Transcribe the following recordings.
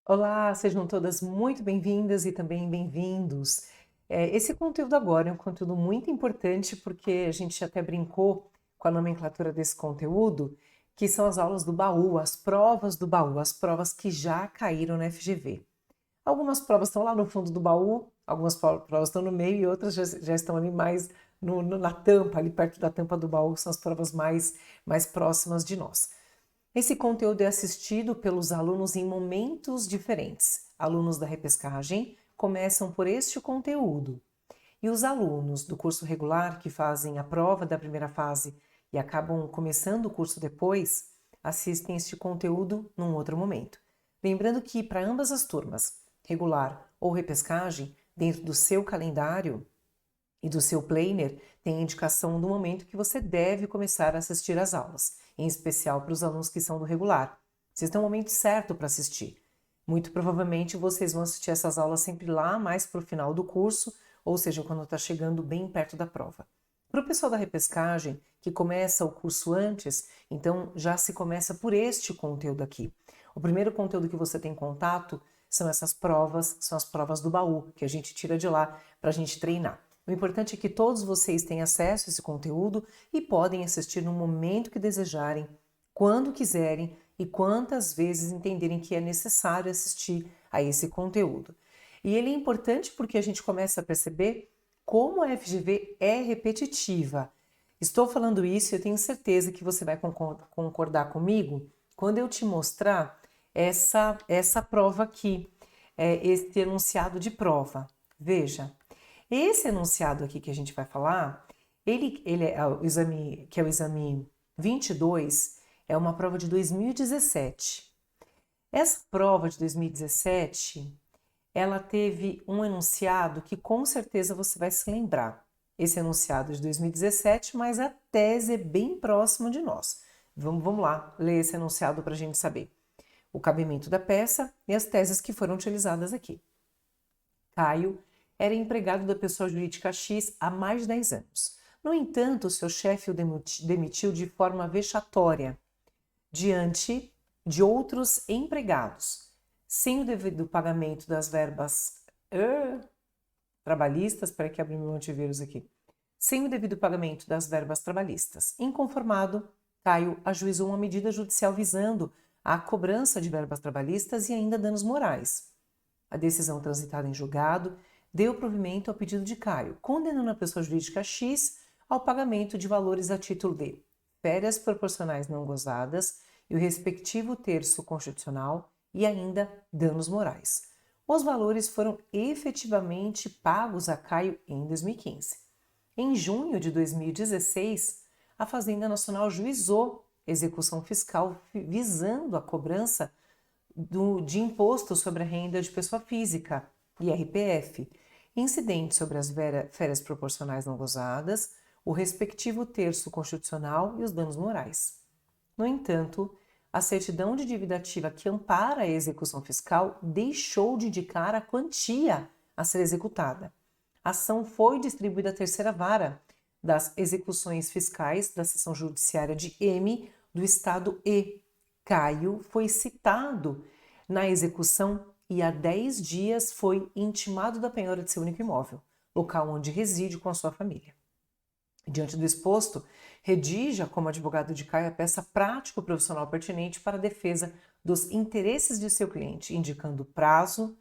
Olá, sejam todas muito bem-vindas e também bem-vindos. Esse conteúdo agora é um conteúdo muito importante porque a gente até brincou com a nomenclatura desse conteúdo, que são as aulas do baú, as provas do baú, as provas que já caíram na FGV. Algumas provas estão lá no fundo do baú, algumas provas estão no meio e outras já estão ali mais na tampa, ali perto da tampa do baú, que são as provas mais próximas de nós. Esse conteúdo é assistido pelos alunos em momentos diferentes. Alunos da repescagem começam por este conteúdo e os alunos do curso regular que fazem a prova da primeira fase e acabam começando o curso depois, assistem este conteúdo num outro momento. Lembrando que para ambas as turmas, regular ou repescagem, dentro do seu calendário e do seu planner, tem a indicação do momento que você deve começar a assistir às aulas, em especial para os alunos que são do regular. Vocês têm um momento certo para assistir. Muito provavelmente vocês vão assistir essas aulas sempre lá mais para o final do curso, ou seja, quando está chegando bem perto da prova. Para o pessoal da repescagem, que começa o curso antes, então já se começa por este conteúdo aqui. O primeiro conteúdo que você tem contato são essas provas, são as provas do baú, que a gente tira de lá para a gente treinar. O importante é que todos vocês tenham acesso a esse conteúdo e podem assistir no momento que desejarem, quando quiserem e quantas vezes entenderem que é necessário assistir a esse conteúdo. E ele é importante porque a gente começa a perceber como a FGV é repetitiva. Estou falando isso e eu tenho certeza que você vai concordar comigo quando eu te mostrar essa prova aqui, esse enunciado de prova. Veja. Esse enunciado aqui que a gente vai falar, ele é o exame, que é o exame 22, é uma prova de 2017. Essa prova de 2017, ela teve um enunciado que com certeza você vai se lembrar. Esse enunciado é de 2017, mas a tese é bem próxima de nós. Vamos lá ler esse enunciado para a gente saber o cabimento da peça e as teses que foram utilizadas aqui. Caio era empregado da pessoa jurídica X há mais de 10 anos. No entanto, seu chefe o demitiu de forma vexatória diante de outros empregados, sem o devido pagamento das verbas trabalhistas. Espera que abri meu antivírus aqui. Sem o devido pagamento das verbas trabalhistas. Inconformado, Caio ajuizou uma medida judicial visando a cobrança de verbas trabalhistas e ainda danos morais. A decisão transitada em julgado deu provimento ao pedido de Caio, condenando a pessoa jurídica X ao pagamento de valores a título de férias proporcionais não gozadas e o respectivo terço constitucional e ainda danos morais. Os valores foram efetivamente pagos a Caio em 2015. Em junho de 2016, a Fazenda Nacional juizou execução fiscal visando a cobrança de imposto sobre a renda de pessoa física, IRPF, incidente sobre as férias proporcionais não gozadas, o respectivo terço constitucional e os danos morais. No entanto, a certidão de dívida ativa que ampara a execução fiscal deixou de indicar a quantia a ser executada. A ação foi distribuída à terceira vara das execuções fiscais da seção judiciária de M do estado E. Caio foi citado na execução e há 10 dias foi intimado da penhora de seu único imóvel, local onde reside com a sua família. Diante do exposto, redija como advogado de Caio a peça prático-profissional pertinente para a defesa dos interesses de seu cliente, indicando o prazo,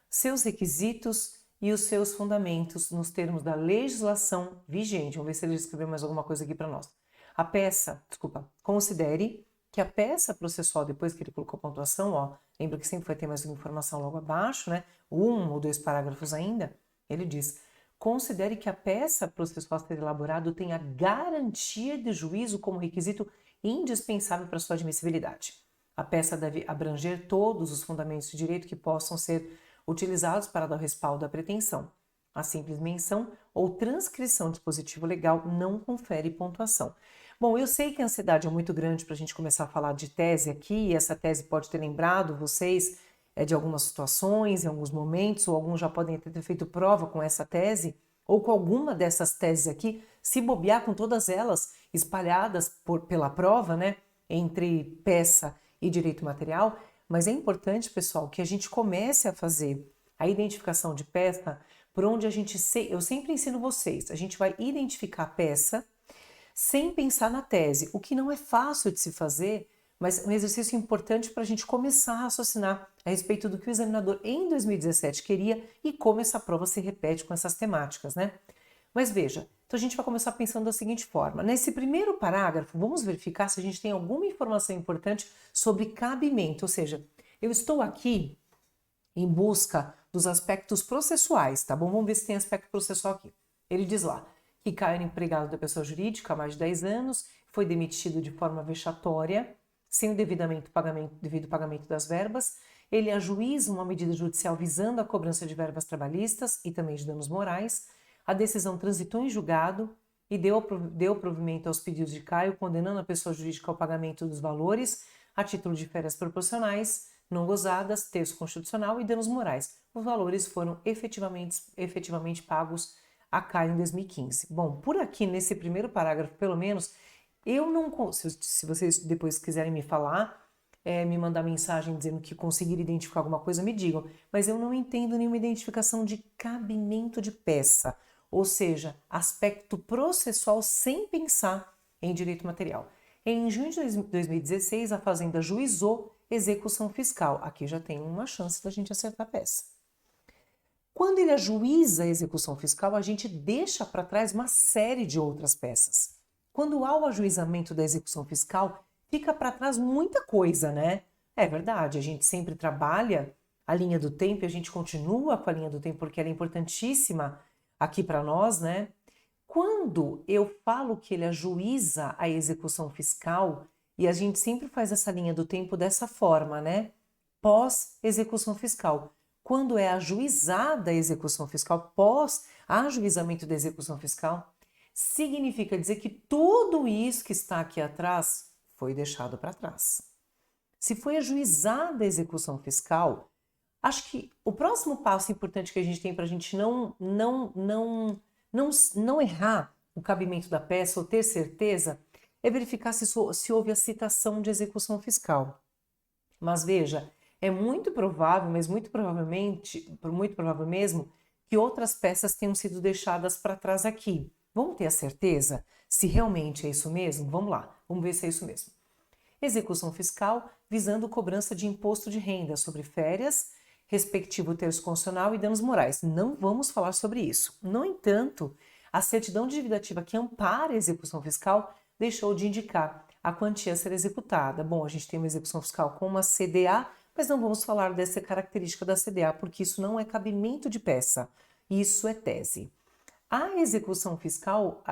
seus requisitos e os seus fundamentos nos termos da legislação vigente. Vamos ver se ele escreveu mais alguma coisa aqui para nós. Considere que a peça processual, depois que ele colocou a pontuação, lembra que sempre vai ter mais uma informação logo abaixo, né? 1 ou 2 parágrafos ainda, ele diz: considere que a peça processual a ser elaborada tenha garantia de juízo como requisito indispensável para sua admissibilidade. A peça deve abranger todos os fundamentos de direito que possam ser utilizados para dar respaldo à pretensão. A simples menção ou transcrição de dispositivo legal não confere pontuação. Bom, eu sei que a ansiedade é muito grande para a gente começar a falar de tese aqui, e essa tese pode ter lembrado vocês de algumas situações, em alguns momentos, ou alguns já podem ter feito prova com essa tese, ou com alguma dessas teses aqui, se bobear com todas elas espalhadas pela prova, né, entre peça e direito material, mas é importante, pessoal, que a gente comece a fazer a identificação de peça por onde eu sempre ensino vocês, a gente vai identificar a peça sem pensar na tese, o que não é fácil de se fazer, mas é um exercício importante para a gente começar a raciocinar a respeito do que o examinador em 2017 queria e como essa prova se repete com essas temáticas, né? Mas veja, então a gente vai começar pensando da seguinte forma: nesse primeiro parágrafo, vamos verificar se a gente tem alguma informação importante sobre cabimento, ou seja, eu estou aqui em busca dos aspectos processuais, tá bom? Vamos ver se tem aspecto processual aqui. Ele diz lá que Caio era empregado da pessoa jurídica há mais de 10 anos, foi demitido de forma vexatória, sem o devido pagamento das verbas. Ele ajuiza uma medida judicial visando a cobrança de verbas trabalhistas e também de danos morais. A decisão transitou em julgado e deu provimento aos pedidos de Caio, condenando a pessoa jurídica ao pagamento dos valores a título de férias proporcionais, não gozadas, terço constitucional e danos morais. Os valores foram efetivamente pagos a Caio em 2015. Bom, por aqui nesse primeiro parágrafo, pelo menos, eu não consigo, se vocês depois quiserem me falar, me mandar mensagem dizendo que conseguiram identificar alguma coisa, me digam, mas eu não entendo nenhuma identificação de cabimento de peça, ou seja, aspecto processual sem pensar em direito material. Em junho de 2016, a Fazenda juizou execução fiscal. Aqui já tem uma chance da gente acertar a peça. Quando ele ajuiza a execução fiscal, a gente deixa para trás uma série de outras peças. Quando há o ajuizamento da execução fiscal, fica para trás muita coisa, né? É verdade, a gente sempre trabalha a linha do tempo e a gente continua com a linha do tempo porque ela é importantíssima aqui para nós, né? Quando eu falo que ele ajuiza a execução fiscal, e a gente sempre faz essa linha do tempo dessa forma, né? Pós-execução fiscal. Quando é ajuizada a execução fiscal, pós-ajuizamento da execução fiscal, significa dizer que tudo isso que está aqui atrás foi deixado para trás. Se foi ajuizada a execução fiscal, acho que o próximo passo importante que a gente tem para a gente não errar o cabimento da peça ou ter certeza é verificar se houve a citação de execução fiscal. Mas veja, é muito provável, mas muito provável mesmo, que outras peças tenham sido deixadas para trás aqui. Vamos ter a certeza se realmente é isso mesmo? Vamos lá, vamos ver se é isso mesmo. Execução fiscal visando cobrança de imposto de renda sobre férias, respectivo terço constitucional e danos morais. Não vamos falar sobre isso. No entanto, a certidão dívida-ativa que ampara a execução fiscal deixou de indicar a quantia a ser executada. Bom, a gente tem uma execução fiscal com uma CDA, mas não vamos falar dessa característica da CDA, porque isso não é cabimento de peça, isso é tese. A execução fiscal,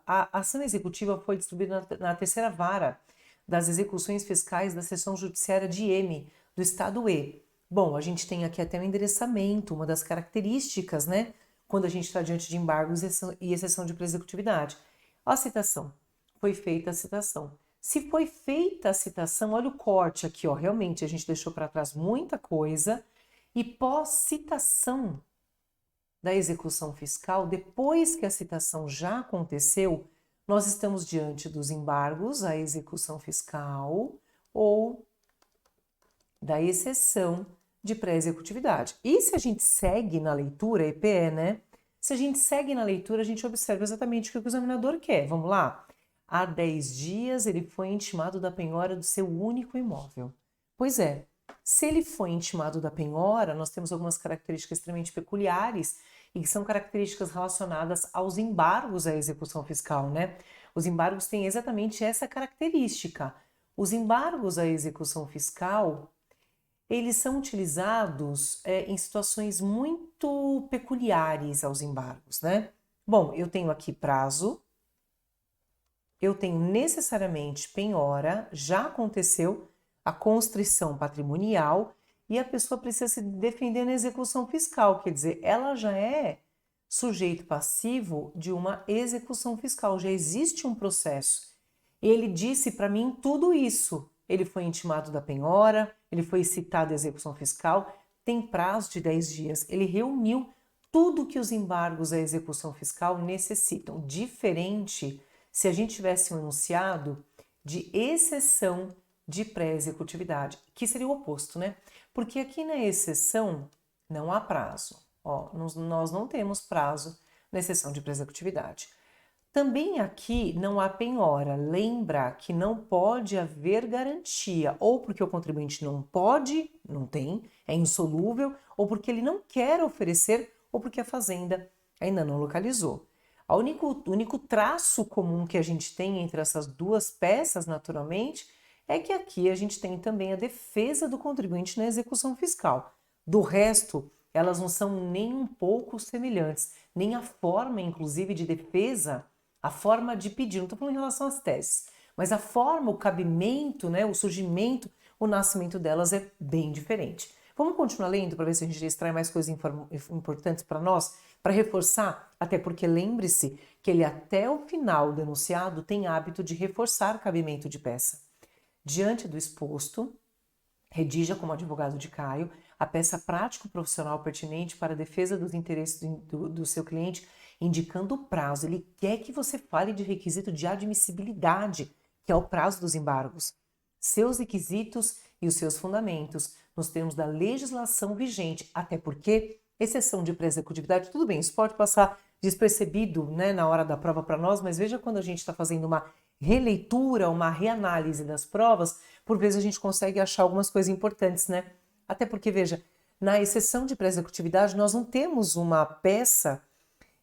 a ação executiva foi distribuída na terceira vara das execuções fiscais da seção judiciária de M, do estado E. Bom, a gente tem aqui até um endereçamento, uma das características, né? Quando a gente está diante de embargos e exceção de pré-executividade. A citação. Foi feita a citação. Se foi feita a citação, olha o corte aqui, ó. Realmente a gente deixou para trás muita coisa. E pós-citação da execução fiscal, depois que a citação já aconteceu, nós estamos diante dos embargos à execução fiscal ou da exceção de pré-executividade. E se a gente segue na leitura, EPE, né? Se a gente segue na leitura, a gente observa exatamente o que o examinador quer. Vamos lá? Há 10 dias ele foi intimado da penhora do seu único imóvel. Pois é, se ele foi intimado da penhora, nós temos algumas características extremamente peculiares e que são características relacionadas aos embargos à execução fiscal, né? Os embargos têm exatamente essa característica. Os embargos à execução fiscal, eles são utilizados em situações muito peculiares aos embargos, né? Bom, eu tenho aqui prazo, eu tenho necessariamente penhora, já aconteceu a constrição patrimonial e a pessoa precisa se defender na execução fiscal, quer dizer, ela já é sujeito passivo de uma execução fiscal, já existe um processo. Ele disse para mim tudo isso, ele foi intimado da penhora, ele foi citado à execução fiscal, tem prazo de 10 dias. Ele reuniu tudo que os embargos à execução fiscal necessitam. Diferente se a gente tivesse um enunciado de exceção de pré-executividade, que seria o oposto, né? Porque aqui na exceção não há prazo. Ó, nós não temos prazo na exceção de pré-executividade. Também aqui não há penhora. Lembra que não pode haver garantia, ou porque o contribuinte não pode, não tem, é insolúvel, ou porque ele não quer oferecer, ou porque a fazenda ainda não localizou. O único traço comum que a gente tem entre essas duas peças, naturalmente, é que aqui a gente tem também a defesa do contribuinte na execução fiscal. Do resto, elas não são nem um pouco semelhantes, nem a forma, inclusive, de defesa, a forma de pedir, não estou falando em relação às teses, mas a forma, o cabimento, né, o surgimento, o nascimento delas é bem diferente. Vamos continuar lendo para ver se a gente extrai mais coisas importantes para nós, para reforçar, até porque lembre-se que ele até o final do enunciado tem hábito de reforçar cabimento de peça. Diante do exposto, redija como advogado de Caio a peça prático-profissional pertinente para a defesa dos interesses do seu cliente, indicando o prazo. Ele quer que você fale de requisito de admissibilidade, que é o prazo dos embargos, seus requisitos e os seus fundamentos, nos termos da legislação vigente, até porque exceção de pré-executividade, tudo bem, isso pode passar despercebido, né, na hora da prova para nós, mas veja quando a gente está fazendo uma releitura, uma reanálise das provas, por vezes a gente consegue achar algumas coisas importantes, né? Até porque, veja, na exceção de pré-executividade, nós não temos uma peça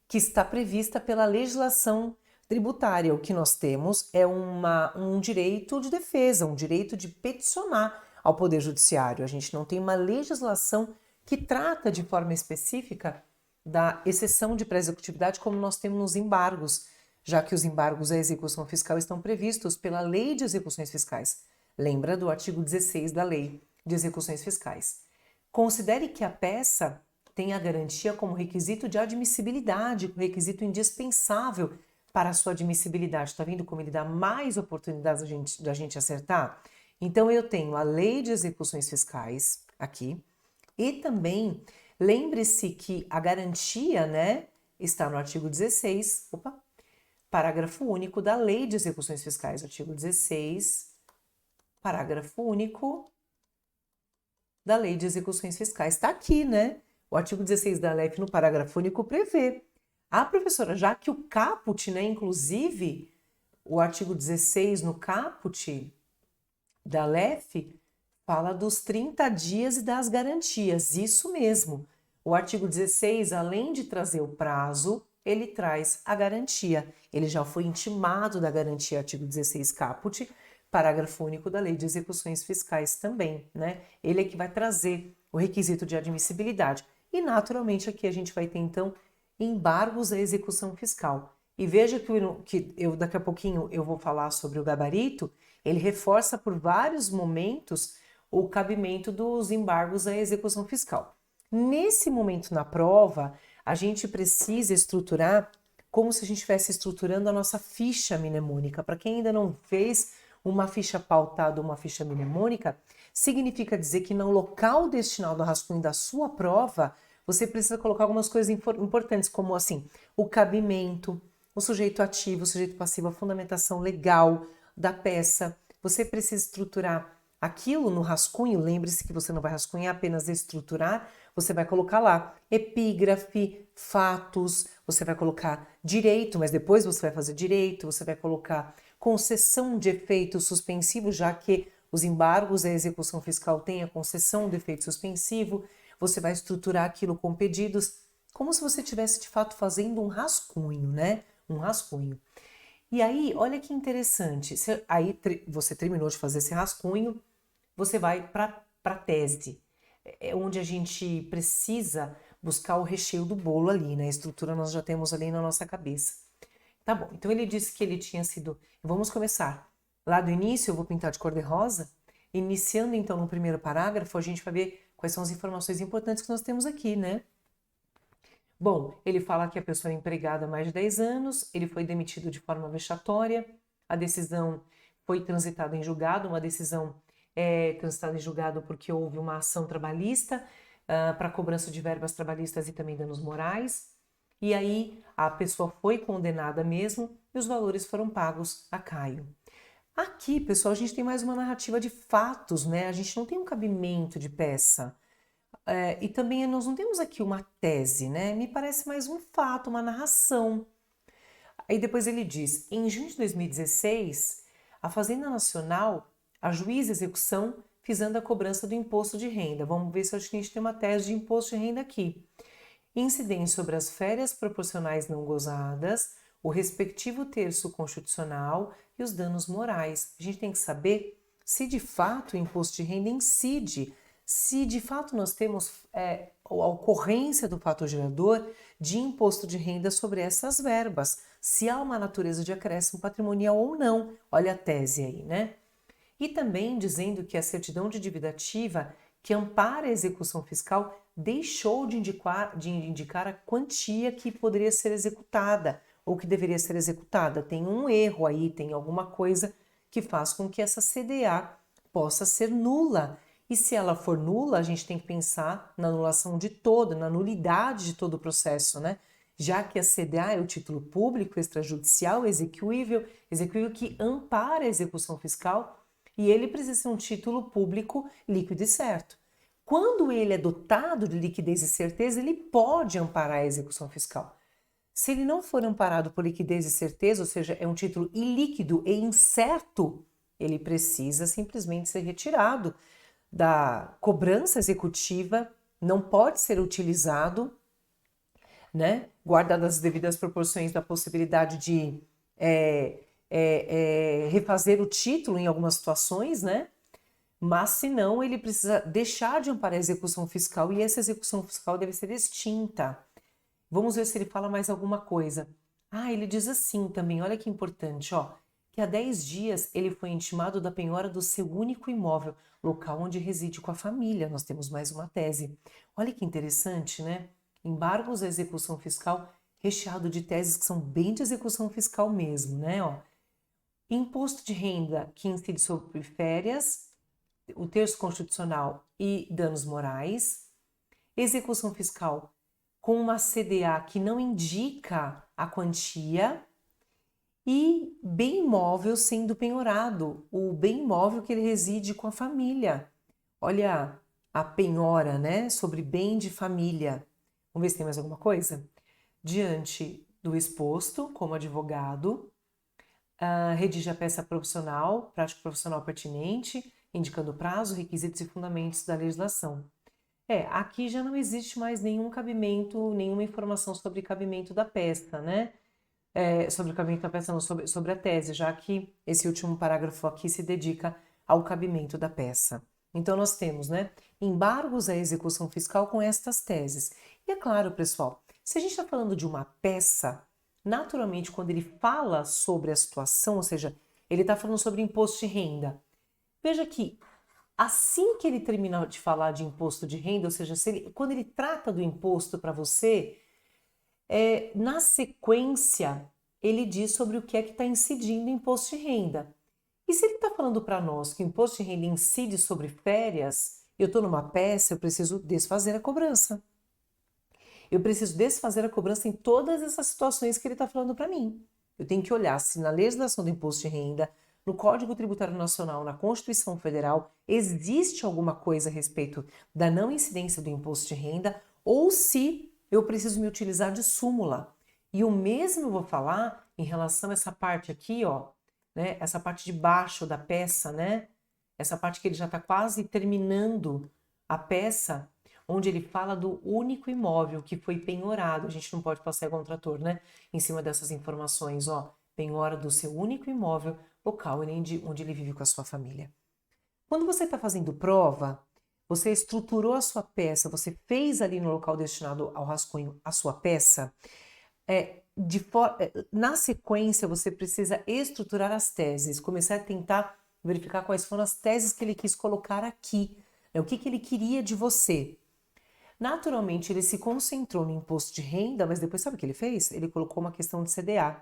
que está prevista pela legislação tributária. O que nós temos é um direito de defesa, um direito de peticionar ao Poder Judiciário. A gente não tem uma legislação que trata de forma específica da exceção de pré-executividade como nós temos nos embargos, já que os embargos à execução fiscal estão previstos pela Lei de Execuções Fiscais. Lembra do artigo 16 da Lei de Execuções Fiscais. Considere que a peça tem a garantia como requisito de admissibilidade, requisito indispensável para a sua admissibilidade. Está vendo como ele dá mais oportunidades da gente acertar? Então, eu tenho a Lei de Execuções Fiscais aqui e também lembre-se que a garantia, né, está no artigo 16, parágrafo único da Lei de Execuções Fiscais, artigo 16, parágrafo único da Lei de Execuções Fiscais. Está aqui, né? O artigo 16 da LEF, no parágrafo único, prevê. Ah, professora, já que o caput, né, inclusive, o artigo 16 no caput da LEF, fala dos 30 dias e das garantias. Isso mesmo. O artigo 16, além de trazer o prazo, ele traz a garantia. Ele já foi intimado da garantia, artigo 16 caput, parágrafo único da Lei de Execuções Fiscais também, né? Ele é que vai trazer o requisito de admissibilidade. E, naturalmente, aqui a gente vai ter, então, embargos à execução fiscal. E veja que eu daqui a pouquinho eu vou falar sobre o gabarito, ele reforça por vários momentos o cabimento dos embargos à execução fiscal. Nesse momento na prova, a gente precisa estruturar como se a gente estivesse estruturando a nossa ficha mnemônica. Para quem ainda não fez uma ficha pautada ou uma ficha mnemônica, significa dizer que no local destinal do rascunho da sua prova, você precisa colocar algumas coisas importantes, como assim, o cabimento, o sujeito ativo, o sujeito passivo, a fundamentação legal da peça. Você precisa estruturar aquilo no rascunho. Lembre-se que você não vai rascunhar, apenas estruturar. Você vai colocar lá epígrafe, fatos, você vai colocar direito, mas depois você vai fazer direito, você vai colocar concessão de efeito suspensivo, já que os embargos à execução fiscal têm a concessão de efeito suspensivo. Você vai estruturar aquilo com pedidos, como se você estivesse de fato fazendo um rascunho, né? Um rascunho. E aí, olha que interessante, aí você terminou de fazer esse rascunho, você vai para a tese, é onde a gente precisa buscar o recheio do bolo ali, né? A estrutura nós já temos ali na nossa cabeça. Tá bom, então ele disse que ele tinha sido... Vamos começar. Lá do início eu vou pintar de cor de rosa. Iniciando então no primeiro parágrafo, a gente vai ver quais são as informações importantes que nós temos aqui, né? Bom, ele fala que a pessoa é empregada há mais de 10 anos, ele foi demitido de forma vexatória, a decisão foi transitada em julgado, uma decisão transitada em julgado porque houve uma ação trabalhista para cobrança de verbas trabalhistas e também danos morais. E aí a pessoa foi condenada mesmo e os valores foram pagos a Caio. Aqui, pessoal, a gente tem mais uma narrativa de fatos, né? A gente não tem um cabimento de peça. E também nós não temos aqui uma tese, né? Me parece mais um fato, uma narração. Aí depois ele diz, em junho de 2016, a Fazenda Nacional, a juíza de execução, fizendo a cobrança do imposto de renda. Vamos ver se a gente tem uma tese de imposto de renda aqui. Incidência sobre as férias proporcionais não gozadas, o respectivo terço constitucional e os danos morais. A gente tem que saber se de fato o imposto de renda incide, se de fato nós temos a ocorrência do fato gerador de imposto de renda sobre essas verbas, se há uma natureza de acréscimo patrimonial ou não. Olha a tese aí, né? E também dizendo que a certidão de dívida ativa que ampara a execução fiscal deixou de indicar a quantia que poderia ser executada ou que deveria ser executada. Tem um erro aí, tem alguma coisa que faz com que essa CDA possa ser nula. E se ela for nula, a gente tem que pensar na anulação de todo, na nulidade de todo o processo, né? Já que a CDA é o título público extrajudicial exequível que ampara a execução fiscal, e ele precisa ser um título público líquido e certo. Quando ele é dotado de liquidez e certeza, ele pode amparar a execução fiscal. Se ele não for amparado por liquidez e certeza, ou seja, é um título ilíquido e incerto, ele precisa simplesmente ser retirado da cobrança executiva, não pode ser utilizado, né? Guardadas as devidas proporções da possibilidade de refazer o título em algumas situações, né? Mas se não, ele precisa deixar de amparar a execução fiscal e essa execução fiscal deve ser extinta. Vamos ver se ele fala mais alguma coisa. Ele diz assim também, olha que importante, ó, que há 10 dias ele foi intimado da penhora do seu único imóvel, local onde reside com a família. Nós temos mais uma tese. Olha que interessante, né? Embargos à execução fiscal recheado de teses que são bem de execução fiscal mesmo, né? Ó, imposto de renda que incide sobre férias, o terço constitucional e danos morais, execução fiscal com uma CDA que não indica a quantia e bem imóvel sendo penhorado, o bem imóvel que ele reside com a família. Olha a penhora, né, sobre bem de família. Vamos ver se tem mais alguma coisa? Diante do exposto, como advogado, redige a peça profissional, prática profissional pertinente, indicando prazo, requisitos e fundamentos da legislação. Aqui já não existe mais nenhum cabimento, nenhuma informação sobre cabimento da peça, né? Sobre o cabimento da peça, não, sobre a tese, já que esse último parágrafo aqui se dedica ao cabimento da peça. Então, nós temos, né, embargos à execução fiscal com estas teses. E é claro, pessoal, se a gente está falando de uma peça, naturalmente, quando ele fala sobre a situação, ou seja, ele está falando sobre imposto de renda. Veja que assim que ele terminar de falar de imposto de renda, ou seja, quando ele trata do imposto para você, na sequência, ele diz sobre o que é que está incidindo o imposto de renda. E se ele está falando para nós que o imposto de renda incide sobre férias, eu estou numa peça, eu preciso desfazer a cobrança. Eu preciso desfazer a cobrança em todas essas situações que ele está falando para mim. Eu tenho que olhar se na legislação do imposto de renda, no Código Tributário Nacional, na Constituição Federal, existe alguma coisa a respeito da não incidência do imposto de renda ou se eu preciso me utilizar de súmula. E o mesmo eu vou falar em relação a essa parte aqui, ó, né? Essa parte de baixo da peça, né? Essa parte que ele já está quase terminando a peça, onde ele fala do único imóvel que foi penhorado. A gente não pode passar igual um trator, né? Em cima dessas informações, ó, penhora do seu único imóvel, local onde ele vive com a sua família. Quando você está fazendo prova, você estruturou a sua peça, você fez ali no local destinado ao rascunho a sua peça, na sequência você precisa estruturar as teses, começar a tentar verificar quais foram as teses que ele quis colocar aqui, né? O que ele queria de você. Naturalmente, ele se concentrou no imposto de renda, mas depois sabe o que ele fez? Ele colocou uma questão de CDA.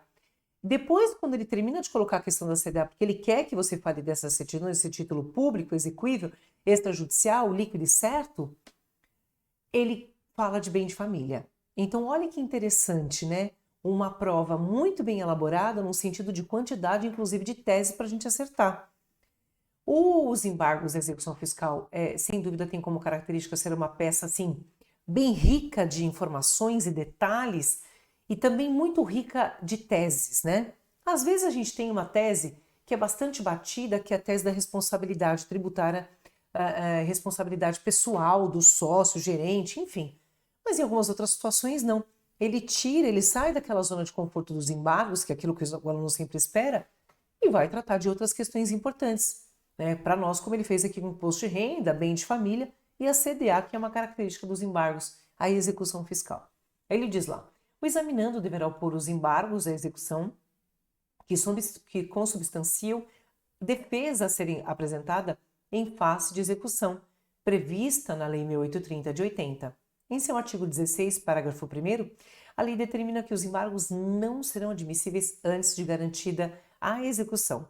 Depois, quando ele termina de colocar a questão da CDA, porque ele quer que você fale dessa certidão, esse título público, exequível, extrajudicial, líquido e certo, ele fala de bem de família. Então, olha que interessante, né? Uma prova muito bem elaborada, no sentido de quantidade, inclusive de tese, para a gente acertar. Os embargos da execução fiscal, sem dúvida, tem como característica ser uma peça, assim, bem rica de informações e detalhes, e também muito rica de teses, né? Às vezes a gente tem uma tese que é bastante batida, que é a tese da responsabilidade tributária, responsabilidade pessoal do sócio, gerente, enfim. Mas em algumas outras situações, não. Ele sai daquela zona de conforto dos embargos, que é aquilo que o aluno sempre espera, e vai tratar de outras questões importantes, né? Para nós, como ele fez aqui com imposto de renda, bem de família e a CDA, que é uma característica dos embargos, a execução fiscal. Aí ele diz lá, o examinando deverá opor os embargos à execução que consubstanciam defesa a serem apresentada em face de execução, prevista na Lei 1830 de 80. Em seu artigo 16, parágrafo 1º, a lei determina que os embargos não serão admissíveis antes de garantida a execução.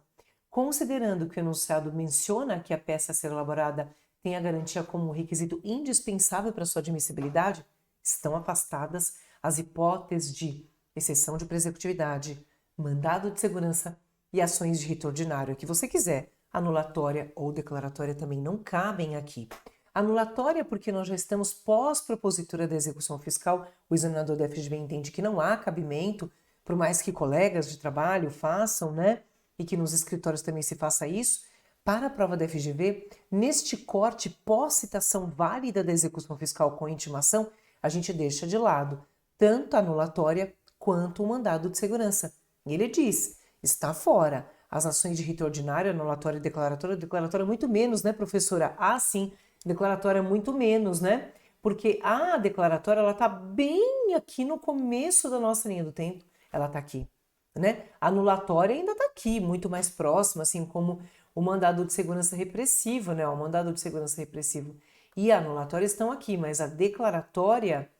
Considerando que o enunciado menciona que a peça a ser elaborada tem a garantia como um requisito indispensável para sua admissibilidade, estão afastadas as hipóteses de exceção de presecutividade, mandado de segurança e ações de rito ordinário, que você quiser. Anulatória ou declaratória também não cabem aqui. Anulatória porque nós já estamos pós-propositura da execução fiscal, o examinador da FGV entende que não há cabimento, por mais que colegas de trabalho façam, né? E que nos escritórios também se faça isso. Para a prova da FGV, neste corte pós-citação válida da execução fiscal com intimação, a gente deixa de lado tanto a anulatória quanto o mandado de segurança. E ele diz, está fora. As ações de rito ordinário, anulatória e declaratória muito menos, né, professora? Ah, sim, declaratória muito menos, né? Porque a declaratória, ela está bem aqui no começo da nossa linha do tempo. Ela está aqui, né? A anulatória ainda está aqui, muito mais próxima, assim como o mandado de segurança repressivo, né? O mandado de segurança repressivo e a anulatória estão aqui, mas a declaratória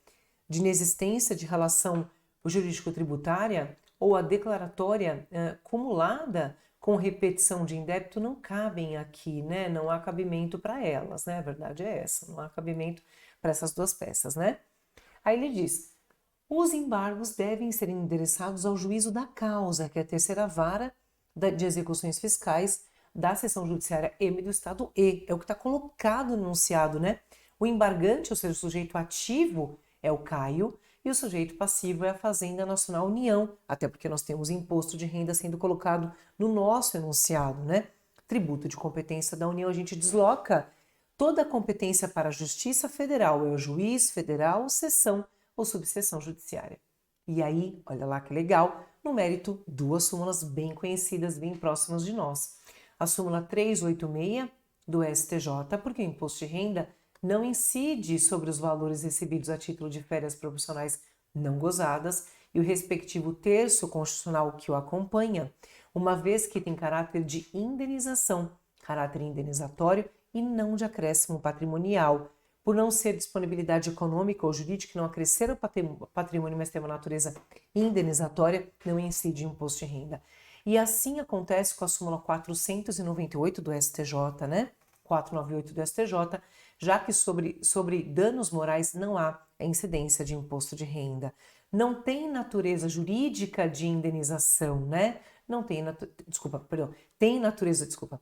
de inexistência de relação jurídico-tributária ou a declaratória cumulada com repetição de indébito não cabem aqui, né? Não há cabimento para elas, né? A verdade é essa, não há cabimento para essas duas peças, né? Aí ele diz, os embargos devem ser endereçados ao juízo da causa, que é a terceira vara de execuções fiscais da seção judiciária M do estado E. É o que está colocado no enunciado, né? O embargante, ou seja, o sujeito ativo, é o CAIO, e o sujeito passivo é a Fazenda Nacional União, até porque nós temos imposto de renda sendo colocado no nosso enunciado, né? Tributo de competência da União, a gente desloca toda a competência para a Justiça Federal, é o juiz federal, seção ou subseção judiciária. E aí, olha lá que legal, no mérito, duas súmulas bem conhecidas, bem próximas de nós. A súmula 386 do STJ, porque o imposto de renda não incide sobre os valores recebidos a título de férias profissionais não gozadas e o respectivo terço constitucional que o acompanha, uma vez que tem caráter de indenização, caráter indenizatório e não de acréscimo patrimonial, por não ser disponibilidade econômica ou jurídica, não acrescer o patrimônio, mas ter uma natureza indenizatória, não incide imposto de renda. E assim acontece com a súmula 498 do STJ, né? 498 do STJ, já que sobre danos morais não há a incidência de imposto de renda. Não tem natureza jurídica de indenização, né? Não tem, tem natureza, estava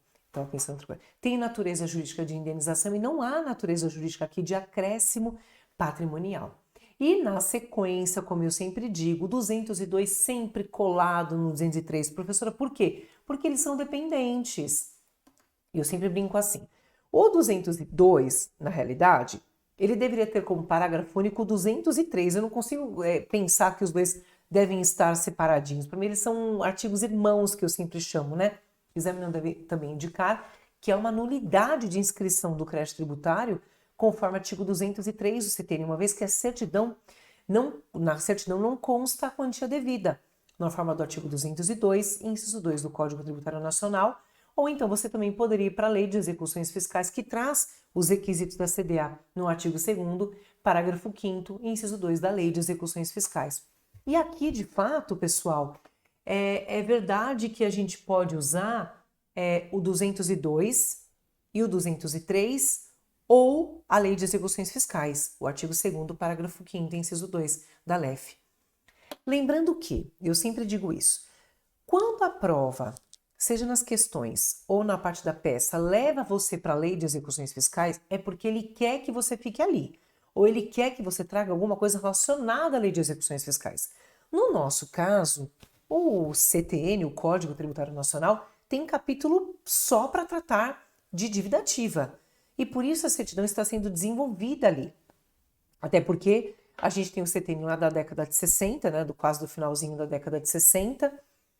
pensando outra coisa. Tem natureza jurídica de indenização e não há natureza jurídica aqui de acréscimo patrimonial. E na sequência, como eu sempre digo, 202 sempre colado no 203. Professora, por quê? Porque eles são dependentes. E eu sempre brinco assim. O 202, na realidade, ele deveria ter como parágrafo único 203. Eu não consigo pensar que os dois devem estar separadinhos. Para mim, eles são artigos irmãos, que eu sempre chamo, né? O exame não deve também indicar que é uma nulidade de inscrição do crédito tributário conforme artigo 203 do CTN, uma vez que a certidão na certidão não consta a quantia devida, na forma do artigo 202, inciso 2 do Código Tributário Nacional, ou então você também poderia ir para a Lei de Execuções Fiscais, que traz os requisitos da CDA no artigo 2º, parágrafo 5º, inciso 2 da Lei de Execuções Fiscais. E aqui, de fato, pessoal, É verdade que a gente pode usar o 202 e o 203 ou a Lei de Execuções Fiscais, o artigo 2º, parágrafo 5º, inciso 2 da LEF. Lembrando que, eu sempre digo isso, quando a prova, seja nas questões ou na parte da peça, leva você para a Lei de Execuções Fiscais, é porque ele quer que você fique ali, ou ele quer que você traga alguma coisa relacionada à Lei de Execuções Fiscais. No nosso caso, o CTN, o Código Tributário Nacional, tem capítulo só para tratar de dívida ativa. E por isso a certidão está sendo desenvolvida ali. Até porque a gente tem o CTN lá da década de 60, né, quase do finalzinho da década de 60,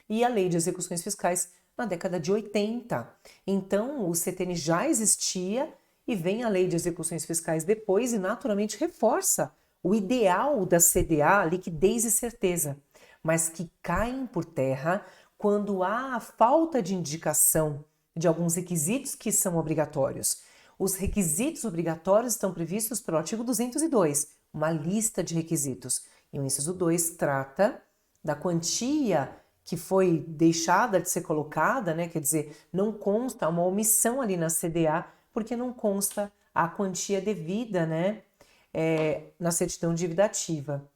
e a Lei de Execuções Fiscais na década de 80. Então, o CTN já existia e vem a Lei de Execuções Fiscais depois e naturalmente reforça o ideal da CDA, liquidez e certeza, mas que caem por terra quando há a falta de indicação de alguns requisitos que são obrigatórios. Os requisitos obrigatórios estão previstos pelo artigo 202, uma lista de requisitos. E o inciso 2 trata da quantia que foi deixada de ser colocada, né? Quer dizer, não consta uma omissão ali na CDA, porque não consta a quantia devida, né? Na certidão de dívida ativa.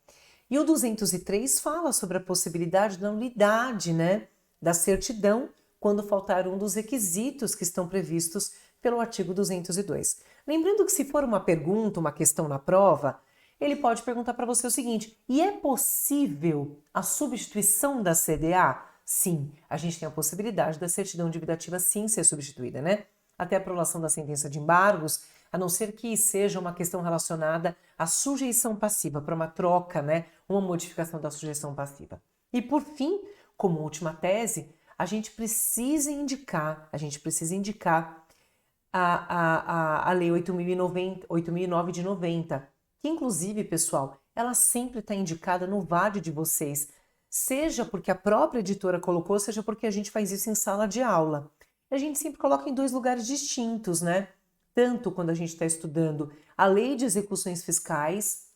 E o 203 fala sobre a possibilidade da nulidade, né? Da certidão quando faltar um dos requisitos que estão previstos pelo artigo 202. Lembrando que se for uma pergunta, uma questão na prova, ele pode perguntar para você o seguinte: e é possível a substituição da CDA? Sim, a gente tem a possibilidade da certidão de dívida ativa sim ser substituída, né? Até a aprovação da sentença de embargos, a não ser que seja uma questão relacionada à sujeição passiva, para uma troca, né? Uma modificação da sujeição passiva. E por fim, como última tese, a gente precisa indicar a Lei 8.009 de 90, que inclusive, pessoal, ela sempre está indicada no VAD de vocês, seja porque a própria editora colocou, seja porque a gente faz isso em sala de aula. A gente sempre coloca em 2 lugares distintos, né? Tanto quando a gente está estudando a Lei de Execuções Fiscais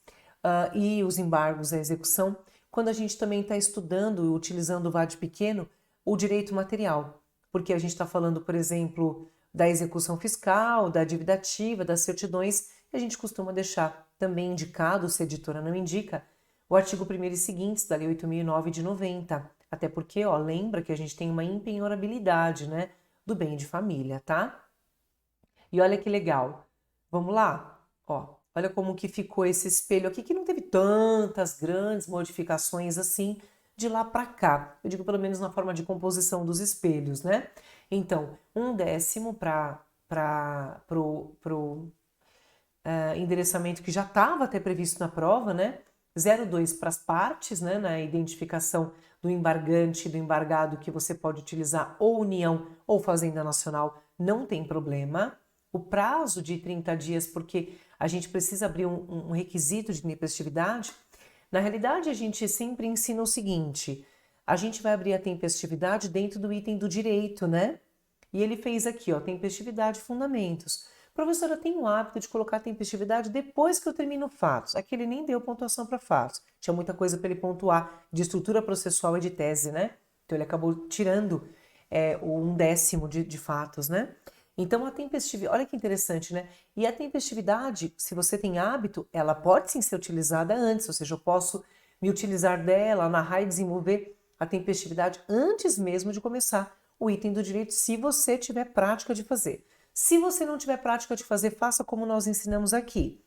e os embargos à execução, quando a gente também está estudando, utilizando o VAD pequeno, o direito material. Porque a gente está falando, por exemplo, da execução fiscal, da dívida ativa, das certidões, e a gente costuma deixar também indicado, se a editora não indica, o artigo 1º e seguintes da Lei 8.009 de 90. Até porque, ó, lembra que a gente tem uma impenhorabilidade, né, do bem de família, tá? E olha que legal. Vamos lá? Ó, olha como que ficou esse espelho aqui, que não teve tantas grandes modificações assim de lá para cá. Eu digo pelo menos na forma de composição dos espelhos, né? Então, 1/10 pro endereçamento que já estava até previsto na prova, né? 0,2 para as partes, né? Na identificação do embargante e do embargado que você pode utilizar ou União ou Fazenda Nacional, não tem problema. O prazo de 30 dias, porque a gente precisa abrir um requisito de intempestividade. Na realidade, a gente sempre ensina o seguinte: a gente vai abrir a tempestividade dentro do item do direito, né? E ele fez aqui, ó, tempestividade e fundamentos. Professora, tem o hábito de colocar tempestividade depois que eu termino fatos. Aqui ele nem deu pontuação para fatos. Tinha muita coisa para ele pontuar de estrutura processual e de tese, né? Então ele acabou tirando o 1/10 de fatos, né? Então a tempestividade, olha que interessante, né? E a tempestividade, se você tem hábito, ela pode sim ser utilizada antes, ou seja, eu posso me utilizar dela, narrar e desenvolver a tempestividade antes mesmo de começar o item do direito, se você tiver prática de fazer. Se você não tiver prática de fazer, faça como nós ensinamos aqui.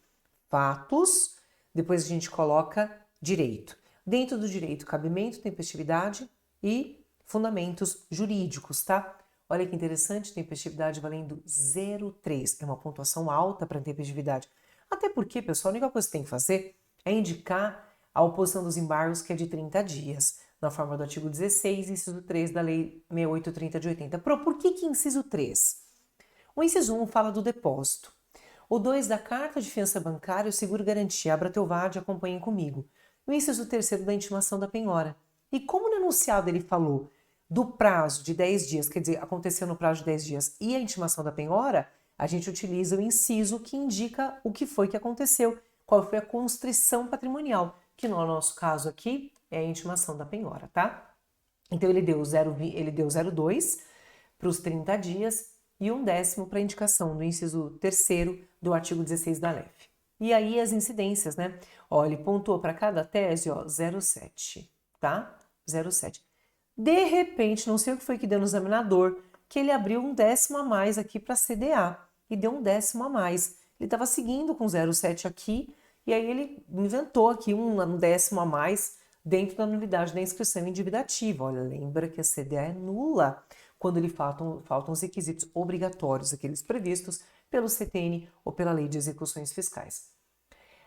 Fatos, depois a gente coloca direito. Dentro do direito, cabimento, tempestividade e fundamentos jurídicos, tá? Olha que interessante, tempestividade valendo 0,3. É uma pontuação alta para tempestividade. Até porque, pessoal, a única coisa que tem que fazer é indicar a oposição dos embargos, que é de 30 dias, na forma do artigo 16, inciso 3 da Lei 6830 de 80. Por que inciso 3? O inciso 1 fala do depósito. O 2 da carta de fiança bancária, o seguro garantia. Abra teu VAD e acompanhem comigo. O inciso 3 da intimação da penhora. E como no enunciado ele falou do prazo de 10 dias, quer dizer, aconteceu no prazo de 10 dias, e a intimação da penhora, a gente utiliza o inciso que indica o que foi que aconteceu, qual foi a constrição patrimonial, que no nosso caso aqui é a intimação da penhora, tá? Então ele deu 0,2 para os 30 dias e 1/10 para a indicação do inciso 3º do artigo 16 da LEF. E aí as incidências, né? Ó, ele pontuou para cada tese, ó, 0,7, tá? 0,7. De repente, não sei o que foi que deu no examinador, que ele abriu 1/10 a mais aqui para CDA e deu 1/10 a mais. Ele estava seguindo com 0,7 aqui e aí ele inventou aqui 1/10 a mais dentro da nulidade da inscrição individativa. Olha, lembra que a CDA é nula quando lhe faltam os requisitos obrigatórios, aqueles previstos pelo CTN ou pela Lei de Execuções Fiscais.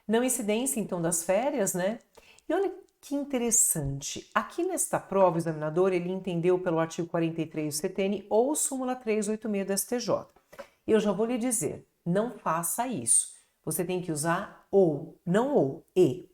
Não incidência, então, das férias, né? E olha que interessante. Aqui nesta prova, o examinador, ele entendeu pelo artigo 43 do CTN ou súmula 386 do STJ. E eu já vou lhe dizer, não faça isso. Você tem que usar ou, não ou, e.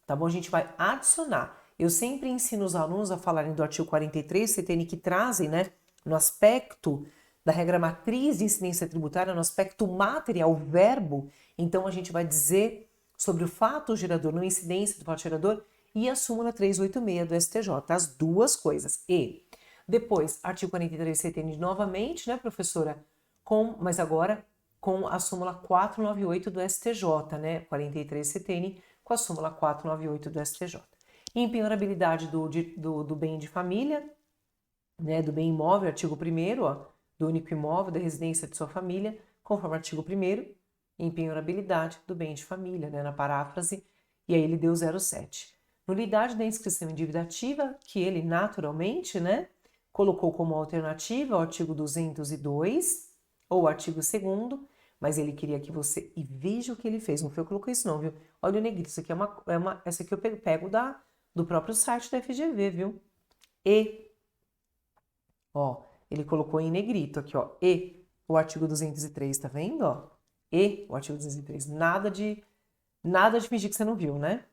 Tá bom? A gente vai adicionar. Eu sempre ensino os alunos a falarem do artigo 43 do CTN que trazem, né, no aspecto da regra matriz de incidência tributária, no aspecto material, o verbo. Então, a gente vai dizer sobre o fato gerador, não incidência do fato gerador, e a súmula 386 do STJ, as duas coisas. E depois, artigo 43 CTN novamente, né, professora? Mas agora com a súmula 498 do STJ, né? 43 CTN com a súmula 498 do STJ. E empenhorabilidade do bem de família, né, do bem imóvel, artigo 1º, ó, do único imóvel da residência de sua família, conforme artigo 1º, empenhorabilidade do bem de família, né, na paráfrase, e aí ele deu 0,7. Nulidade da inscrição individativa, que ele naturalmente, né, colocou como alternativa ao artigo 202 ou artigo 2º, mas ele queria que você, e veja o que ele fez, não foi eu que coloquei isso não, viu? Olha o negrito, isso aqui essa aqui eu pego do próprio site da FGV, viu? Ó, ele colocou em negrito aqui, ó, e o artigo 203, tá vendo, ó? E o artigo 203, nada de fingir que você não viu, né?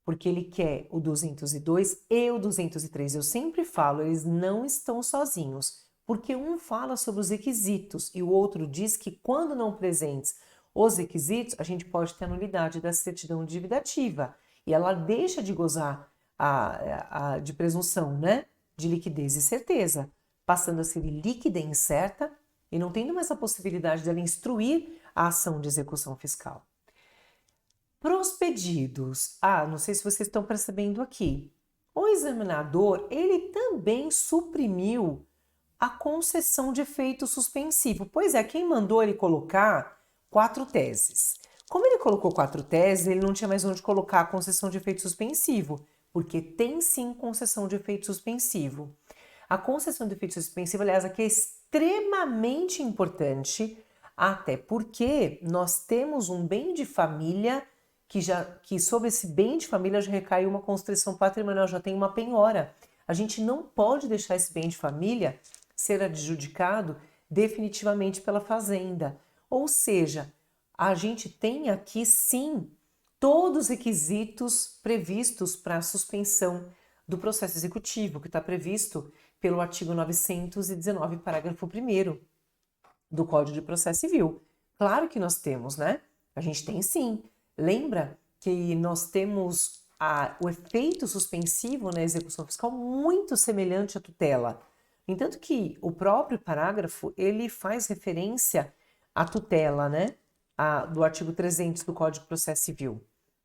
Porque ele quer o 202 e o 203. Eu sempre falo, eles não estão sozinhos, porque um fala sobre os requisitos e o outro diz que quando não presentes os requisitos, a gente pode ter a nulidade da certidão individativa e ela deixa de gozar de presunção, né? De liquidez e certeza, passando a ser líquida e incerta e não tendo mais a possibilidade dela instruir a ação de execução fiscal. Pros pedidos, não sei se vocês estão percebendo aqui, o examinador, ele também suprimiu a concessão de efeito suspensivo. Pois é, quem mandou ele colocar 4 teses? Como ele colocou 4 teses, ele não tinha mais onde colocar a concessão de efeito suspensivo, porque tem sim concessão de efeito suspensivo. A concessão de efeito suspensivo, aliás, aqui é extremamente importante, até porque nós temos um bem de família que sobre esse bem de família já recai uma constrição patrimonial, já tem uma penhora. A gente não pode deixar esse bem de família ser adjudicado definitivamente pela fazenda. Ou seja, a gente tem aqui sim todos os requisitos previstos para a suspensão do processo executivo, que está previsto pelo artigo 919, parágrafo 1º do Código de Processo Civil. Claro que nós temos, né? A gente tem sim. Lembra que nós temos o efeito suspensivo na execução fiscal muito semelhante à tutela. Entanto que o próprio parágrafo, ele faz referência à tutela, né? Do artigo 300 do Código de Processo Civil.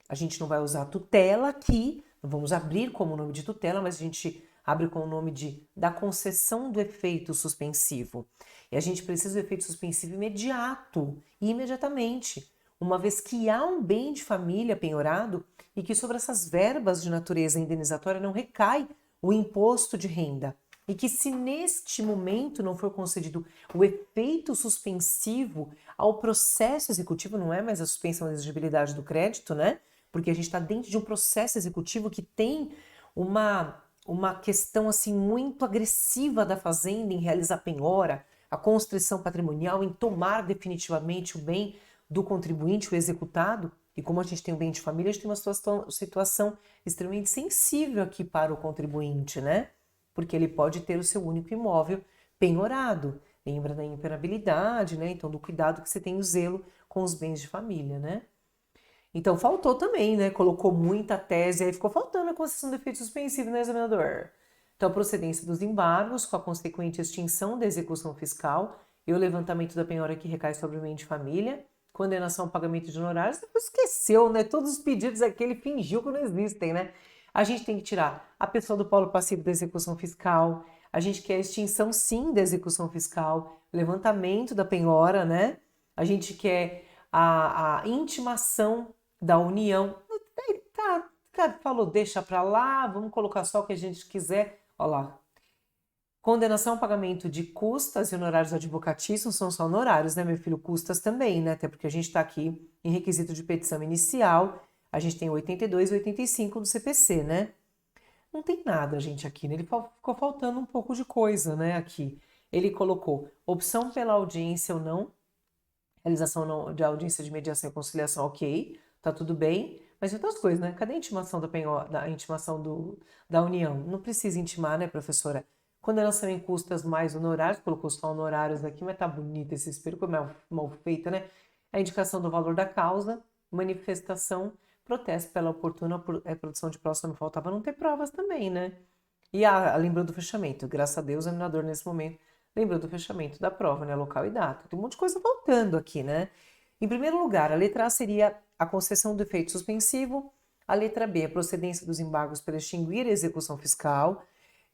A gente não vai usar tutela aqui, não vamos abrir como nome de tutela, mas a gente abre com o nome da concessão do efeito suspensivo. E a gente precisa do efeito suspensivo imediato, imediatamente, uma vez que há um bem de família penhorado e que sobre essas verbas de natureza indenizatória não recai o imposto de renda. E que se neste momento não for concedido o efeito suspensivo ao processo executivo, não é mais a suspensão da exigibilidade do crédito, né? Porque a gente está dentro de um processo executivo que tem uma questão assim muito agressiva da fazenda em realizar penhora, a constrição patrimonial, em tomar definitivamente o bem do contribuinte, o executado. E como a gente tem o bem de família, a gente tem uma situação extremamente sensível aqui para o contribuinte, né? Porque ele pode ter o seu único imóvel penhorado. Lembra da impenhorabilidade, né? Então, do cuidado que você tem, o zelo com os bens de família, né? Então, faltou também, né? Colocou muita tese, aí ficou faltando a concessão de efeito suspensivo, né, examinador? Então, a procedência dos embargos, com a consequente extinção da execução fiscal e o levantamento da penhora que recai sobre o ente de família, condenação ao pagamento de honorários, depois esqueceu, né? Todos os pedidos aqui ele fingiu que não existem, né? A gente tem que tirar a pessoa do polo passivo da execução fiscal, a gente quer a extinção, sim, da execução fiscal, levantamento da penhora, né? A gente quer a intimação da união. Tá, cara, falou, deixa pra lá, vamos colocar só o que a gente quiser. Olha lá. Condenação ao pagamento de custas e honorários advocatícios, não são só honorários, né, meu filho? Custas também, né? Até porque a gente está aqui em requisito de petição inicial, a gente tem 82 e 85 do CPC, né? Não tem nada, gente, aqui, né? Ele ficou faltando um pouco de coisa, né, aqui. Ele colocou opção pela audiência ou não, realização de audiência de mediação e conciliação, ok, tá tudo bem, mas outras coisas, né? Cadê a intimação da intimação da união? Não precisa intimar, né, professora? Condenação em custas mais honorários, colocou só honorários aqui, mas tá bonito esse espelho, como é mal feita, né? A indicação do valor da causa, manifestação, protesto pela oportuna produção de prova, só me faltava não ter provas também, né? E lembrou do fechamento, graças a Deus, o examinador nesse momento lembrou do fechamento da prova, né? Local e data. Tem um monte de coisa faltando aqui, né? Em primeiro lugar, a letra A seria a concessão do efeito suspensivo. A letra B, a procedência dos embargos para extinguir a execução fiscal.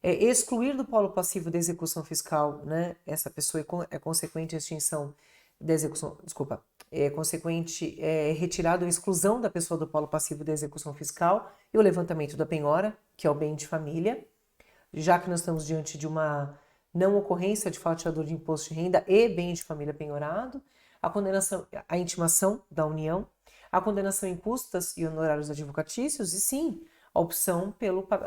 Excluir do polo passivo da execução fiscal, né? Essa pessoa é consequente à extinção da execução, desculpa, consequente retirada ou exclusão da pessoa do polo passivo da execução fiscal e o levantamento da penhora, que é o bem de família, já que nós estamos diante de uma não ocorrência de fatiador de imposto de renda e bem de família penhorado, a condenação, a intimação da união, a condenação em custas e honorários advocatícios e sim, a opção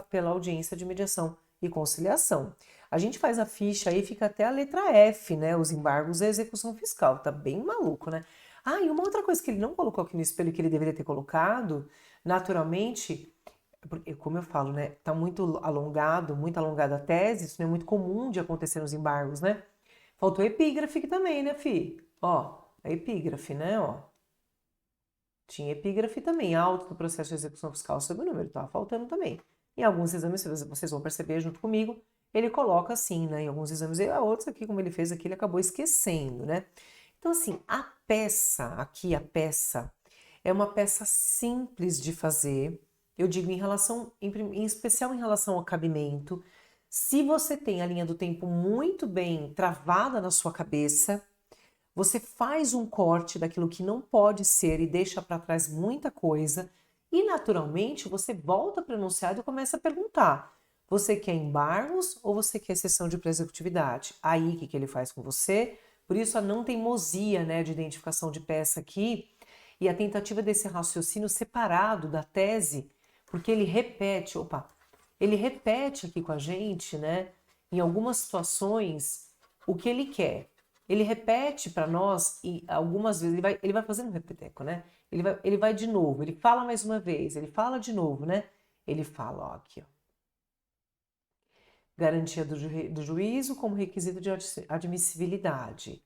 pela audiência de mediação e conciliação. A gente faz a ficha aí, fica até a letra F, né? Os embargos e a execução fiscal. Tá bem maluco, né? Ah, e uma outra coisa que ele não colocou aqui no espelho que ele deveria ter colocado, naturalmente, porque, como eu falo, né? Tá muito alongada a tese, isso não é muito comum de acontecer nos embargos, né? Faltou epígrafe aqui também, né, fi? Ó, a epígrafe, né, ó. Tinha epígrafe também, auto do processo de execução fiscal sob o número, tava faltando também. Em alguns exames, vocês vão perceber junto comigo, ele coloca assim, né? Em alguns exames, e outros aqui, como ele fez aqui, ele acabou esquecendo, né? Então, assim, a peça, é uma peça simples de fazer, eu digo em especial em relação ao cabimento. Se você tem a linha do tempo muito bem travada na sua cabeça, você faz um corte daquilo que não pode ser e deixa para trás muita coisa, e naturalmente você volta para o enunciado e começa a perguntar: você quer embargos ou você quer cessão de pré-executividade? Aí o que ele faz com você? Por isso a não teimosia, né, de identificação de peça aqui e a tentativa desse raciocínio separado da tese, porque ele repete aqui com a gente, né, em algumas situações, o que ele quer. Ele repete para nós e algumas vezes ele vai fazendo um repeteco, né? Ele vai de novo, ele fala mais uma vez, ele fala de novo, né? Ele fala, ó, aqui, ó. Garantia do juízo como requisito de admissibilidade.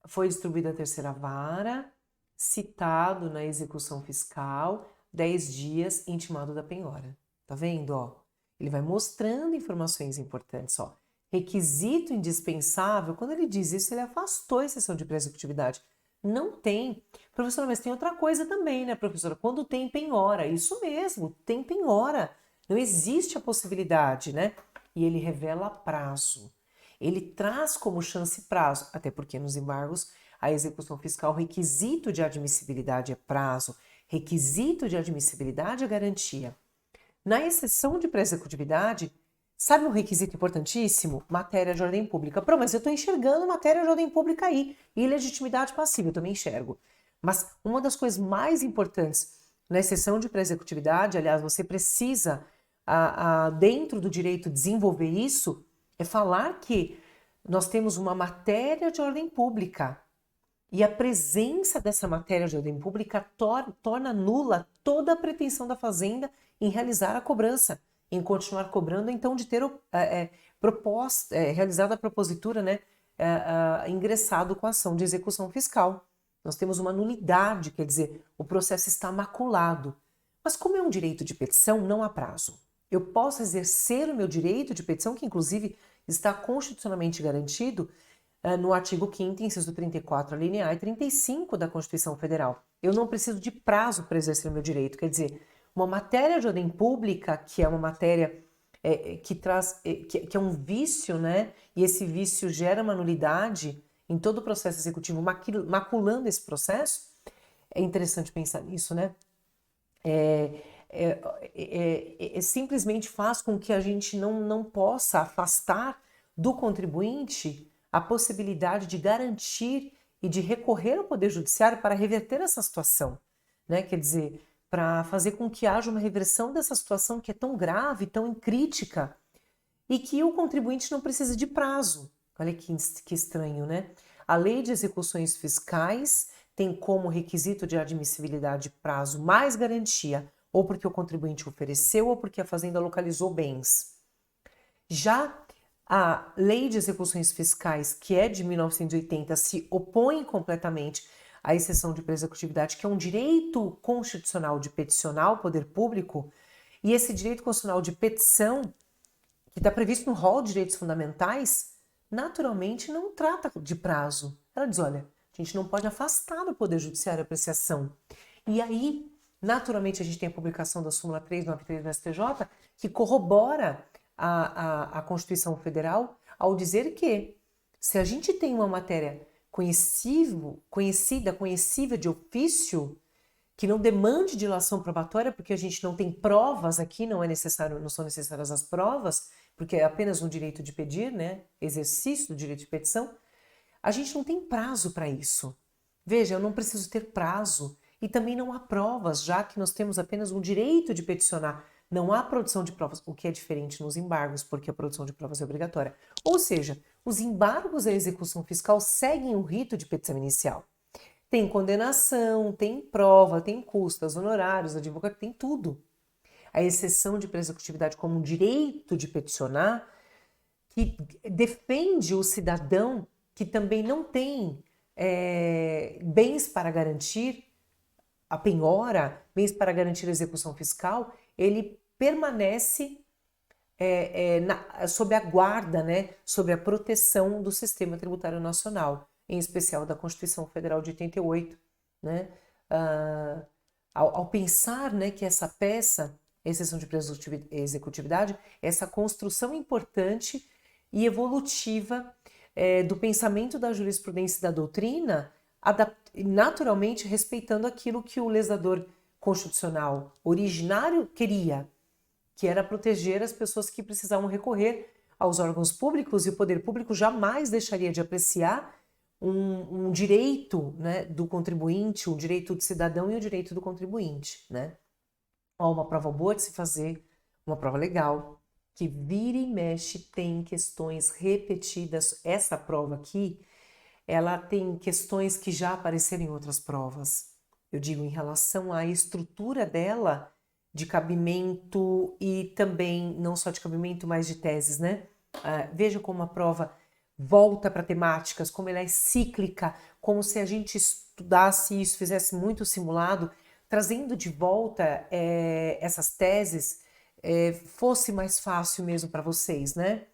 Foi distribuída a terceira vara, citado na execução fiscal, 10 dias intimado da penhora. Tá vendo, ó? Ele vai mostrando informações importantes, ó. Requisito indispensável, quando ele diz isso, ele afastou a exceção de pré-executividade. Não tem. Professora, mas tem outra coisa também, né, professora? Quando tem penhora, isso mesmo, tem penhora. Não existe a possibilidade, né? E ele revela prazo. Ele traz como chance prazo, até porque nos embargos a execução fiscal, requisito de admissibilidade é prazo, requisito de admissibilidade é garantia. Na exceção de pré-executividade, sabe um requisito importantíssimo? Matéria de ordem pública. Pronto, mas eu estou enxergando matéria de ordem pública aí. Ilegitimidade passiva, eu também enxergo. Mas uma das coisas mais importantes na exceção de pré-executividade, aliás, você precisa, dentro do direito, desenvolver isso, é falar que nós temos uma matéria de ordem pública. E a presença dessa matéria de ordem pública torna nula toda a pretensão da Fazenda em realizar a cobrança, em continuar cobrando, então de ter realizado a propositura, né, ingressado com a ação de execução fiscal. Nós temos uma nulidade, quer dizer, o processo está maculado. Mas como é um direito de petição, não há prazo. eu posso exercer o meu direito de petição, que inclusive está constitucionalmente garantido no artigo 5º, inciso 34, alínea A e 35 da Constituição Federal. Eu não preciso de prazo para exercer o meu direito, quer dizer, uma matéria de ordem pública, que é uma matéria que traz, que é um vício, né? E esse vício gera uma nulidade em todo o processo executivo, maculando esse processo. É interessante pensar nisso, né? Simplesmente faz com que a gente não possa afastar do contribuinte a possibilidade de garantir e de recorrer ao Poder Judiciário para reverter essa situação, né? Quer dizer, para fazer com que haja uma reversão dessa situação que é tão grave, tão crítica, e que o contribuinte não precise de prazo. Olha que estranho, né? A Lei de Execuções Fiscais tem como requisito de admissibilidade prazo mais garantia, ou porque o contribuinte ofereceu, ou porque a Fazenda localizou bens. Já a Lei de Execuções Fiscais, que é de 1980, se opõe completamente à exceção de pré-executividade, que é um direito constitucional de peticionar o poder público, e esse direito constitucional de petição, que está previsto no rol de direitos fundamentais, naturalmente não trata de prazo. Ela diz, olha, a gente não pode afastar do Poder Judiciário a apreciação. E aí, naturalmente, a gente tem a publicação da súmula 393 do STJ, que corrobora a Constituição Federal ao dizer que, se a gente tem uma matéria conhecível de ofício, que não demande dilação probatória, porque a gente não tem provas aqui, não são necessárias as provas, porque é apenas um direito de pedir, né? Exercício do direito de petição, a gente não tem prazo para isso. Veja, eu não preciso ter prazo e também não há provas, já que nós temos apenas um direito de peticionar. Não há produção de provas, o que é diferente nos embargos, porque a produção de provas é obrigatória. Ou seja, os embargos à execução fiscal seguem o rito de petição inicial. Tem condenação, tem prova, tem custas, honorários, advogado, tem tudo. A exceção de pré-executividade como um direito de peticionar, que defende o cidadão que também não tem bens para garantir a penhora, bens para garantir a execução fiscal, ele permanece sob a guarda, né, sob a proteção do sistema tributário nacional, em especial da Constituição Federal de 88, né? Ao pensar, né, que essa peça, exceção de executividade, essa construção importante e evolutiva do pensamento da jurisprudência e da doutrina, naturalmente respeitando aquilo que o legislador constitucional originário queria, que era proteger as pessoas que precisavam recorrer aos órgãos públicos, e o poder público jamais deixaria de apreciar um direito, né, do contribuinte, um direito do cidadão e o direito do contribuinte, né? Ó, uma prova boa de se fazer, uma prova legal, que vira e mexe tem questões repetidas. Essa prova aqui, ela tem questões que já apareceram em outras provas. Eu digo em relação à estrutura dela, de cabimento e também, não só de cabimento, mas de teses, né? Veja como a prova volta para temáticas, como ela é cíclica, como se a gente estudasse isso, fizesse muito simulado, trazendo de volta essas teses, fosse mais fácil mesmo para vocês, né?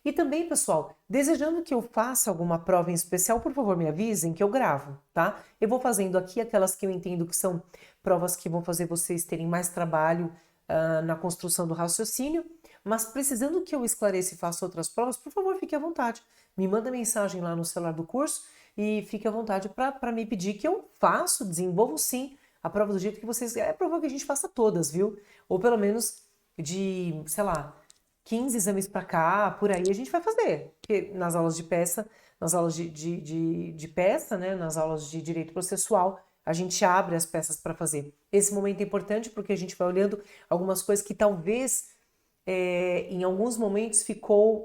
E também, pessoal, desejando que eu faça alguma prova em especial, por favor, me avisem que eu gravo, tá? Eu vou fazendo aqui aquelas que eu entendo que são provas que vão fazer vocês terem mais trabalho na construção do raciocínio, mas precisando que eu esclareça e faça outras provas, por favor, fique à vontade. Me manda mensagem lá no celular do curso e fique à vontade para me pedir que eu faço, desenvolvo sim a prova do jeito que vocês querem. É provável que a gente faça todas, viu? Ou pelo menos de, sei lá, 15 exames para cá, por aí a gente vai fazer. Porque nas aulas de peça, nas aulas de peça, né, nas aulas de direito processual, a gente abre as peças para fazer. Esse momento é importante porque a gente vai olhando algumas coisas que talvez em alguns momentos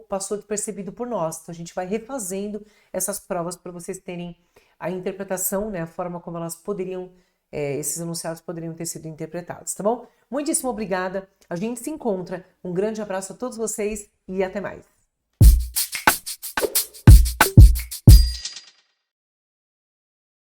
passou despercebido por nós. Então a gente vai refazendo essas provas para vocês terem a interpretação, né, a forma como elas poderiam, esses enunciados poderiam ter sido interpretados, tá bom? Muitíssimo obrigada. A gente se encontra. Um grande abraço a todos vocês e até mais.